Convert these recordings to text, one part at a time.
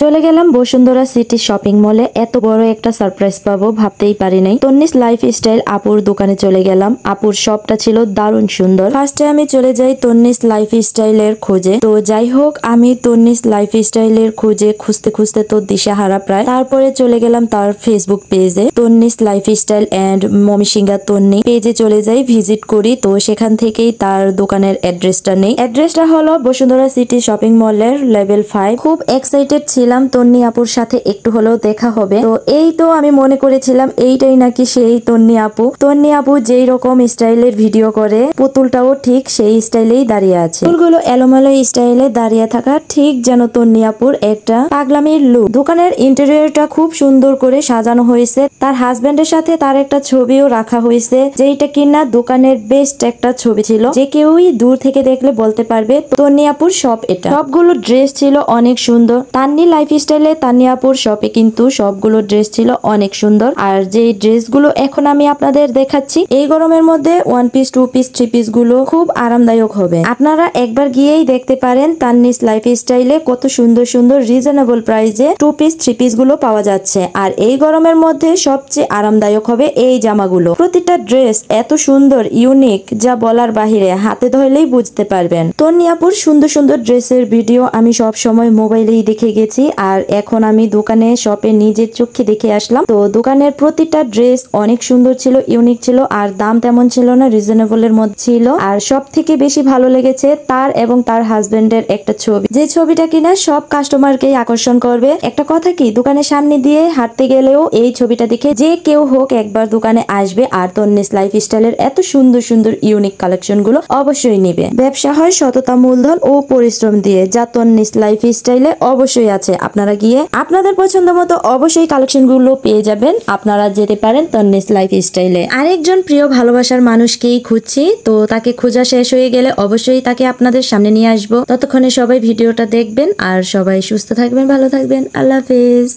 চলে গেলাম Bashundhara city shopping মলে। এত বড় একটা সারপ্রাইজ পাবো ভাবতেই পারি নাই। তন্নিস লাইফস্টাইল আপুর দোকানে চলে গেলাম। আপুর শপটা ছিল দারুণ সুন্দর। ফার্স্টে আমি চলে যাই তন্নিস লাইফস্টাইলের খোঁজে। তো যাই হোক, আমি তন্নিস লাইফস্টাইলের খোঁজে খুঁজতে খুঁজতে তো দিশাহারা প্রায়। তারপরে চলে গেলাম তার ফেসবুক পেজে, তন্নিস লাইফস্টাইল এন্ড মমিসিংহা তন্নি পেজে চলে যাই, ভিজিট করি। তো সেখান থেকেই তার দোকানের অ্যাড্রেসটা নেই। অ্যাড্রেসটা হলো বসুন্ধরা সিটি শপিং মলের লেভেল 5। খুব এক্সাইটেড ছিলাম তন্নি আপুর সাথে একটু হলেও দেখা হবে। তো এই তো আমি মনে করেছিলাম এইটাই নাকি সেই তন্নি আপু। তন্নি আপু যেই রকম স্টাইলের ভিডিও করে, পুতুলটাও ঠিক সেই স্টাইলেই দাঁড়িয়ে আছে। ফুলগুলো এলোমেলো স্টাইলে দাঁড়িয়ে থাকা, ঠিক যেন তন্নি আপুর একটা পাগলামির লুক। দোকানের ইন্টেরিয়রটা খুব সুন্দর করে সাজানো হয়েছে। তার হাজবেন্ডের সাথে তার একটা ছবিও রাখা হয়েছে, যেইটা কিনা দোকানের বেস্ট একটা ছবি ছিল। যে কেউই দূর থেকে দেখলে বলতে পারবে তন্নি আপুর শপ এটা। সবগুলো ড্রেস ছিল অনেক সুন্দর। তান্নি লাইফস্টাইলে তান্নি আপুর শপে কিন্তু সবগুলো ড্রেস ছিল অনেক সুন্দর। আর যে ড্রেসগুলো এখন আমি আপনাদের দেখাচ্ছি, এই গরমের মধ্যে 1 পিস 2 পিস 3 পিস গুলো খুব আরামদায়ক হবে। আপনারা একবার গিয়েই দেখতে পারেন তান্নিস লাইফস্টাইলে কত সুন্দর সুন্দর রিজনেবল প্রাইসে 2 পিস 3 পিস গুলো পাওয়া যাচ্ছে। আর এই গরমের মধ্যে সবচেয়ে আরামদায়ক হবে এই জামাগুলো। প্রতিটা ড্রেস এত সুন্দর, ইউনিক, যা বলার বাহিরে। হাতে ধরলেই বুঝতে পারবেন। তন্নি আপুর সুন্দর সুন্দর ড্রেসের ভিডিও আমি সব সময় মোবাইলেই দেখে গেছি, আর এখন আমি দোকানে শপে নিজের চোখে দেখে আসলাম। তো দোকানের প্রতিটা ড্রেস অনেক সুন্দর ছিল, ইউনিক ছিল, আর দাম তেমন ছিল না, রিজনেবলের মধ্যে ছিল। আর সব থেকে বেশি ভালো লেগেছে তার এবং তার হাজবেন্ডের একটা ছবি, যে ছবিটা কিনা সব কাস্টমারকেই আকর্ষণ করবে। একটা কথা কি, দোকানের সামনে দিয়ে হাঁটতে গেলেও এই ছবিটা দেখে যে কেউ হোক একবার দোকানে আসবে, আর তন্নিস লাইফস্টাইলের এত সুন্দর সুন্দর ইউনিক কালেকশন গুলো অবশ্যই নিবে। ব্যবসা হয় সততা, মূলধন ও পরিশ্রম দিয়ে, যা তন্নিস লাইফস্টাইলে অবশ্যই আছে। আপনারা গিয়ে আপনাদের পছন্দ মতো অবশ্যই কালেকশন গুলো পেয়ে যাবেন। আপনারা যেতে পারেন তন্নিস লাইফস্টাইলে। আরেকজন প্রিয় ভালোবাসার মানুষকেই খুঁজছি, তো তাকে খোঁজা শেষ হয়ে গেলে অবশ্যই তাকে আপনাদের সামনে নিয়ে আসবো। ততক্ষণে সবাই ভিডিওটা দেখবেন, আর সবাই সুস্থ থাকবেন, ভালো থাকবেন। আল্লাহ হাফেজ।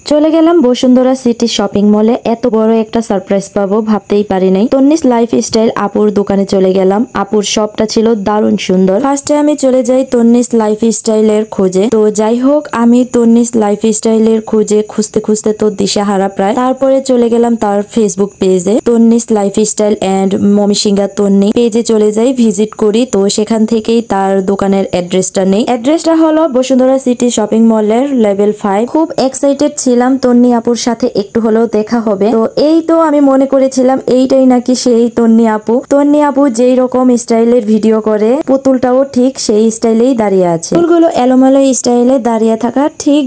চলে গেলাম বসুন্ধরা সিটি শপিং মলে। এত বড় একটা সারপ্রাইজ পাবো ভাবতেই পারি নাই। তন্নিস লাইফস্টাইল আপুর দোকানে চলে গেলাম। আপুর শপটা ছিল দারুণ সুন্দর। ফার্স্টে আমি চলে যাই তন্নিস লাইফস্টাইলের খোঁজে। তো যাই হোক, আমি তন্নিস লাইফস্টাইলের খোঁজে খুঁজতে খুঁজতে তো দিশাহারা প্রায়। তারপরে চলে গেলাম তার ফেসবুক পেজে, তন্নিস লাইফস্টাইল এন্ড মমিসিংহা তন্নি পেজে চলে যাই, ভিজিট করি। তো সেখান থেকেই তার দোকানের অ্যাড্রেসটা নেই। অ্যাড্রেসটা হলো বসুন্ধরা সিটি শপিং মলের লেভেল 5। খুব এক্সাইটেড ছিলাম তন্নি আপুর সাথে একটু হলেও দেখা হবে। তো এই তো আমি মনে করেছিলাম এইটাই নাকি সেই তন্নি আপু। তন্নি আপু যেই রকম স্টাইলের ভিডিও করে, পুতুলটাও ঠিক সেই স্টাইলেই দাঁড়িয়ে আছে। ফুলগুলো এলোমেলো স্টাইলে দাঁড়িয়ে থাকা, ঠিক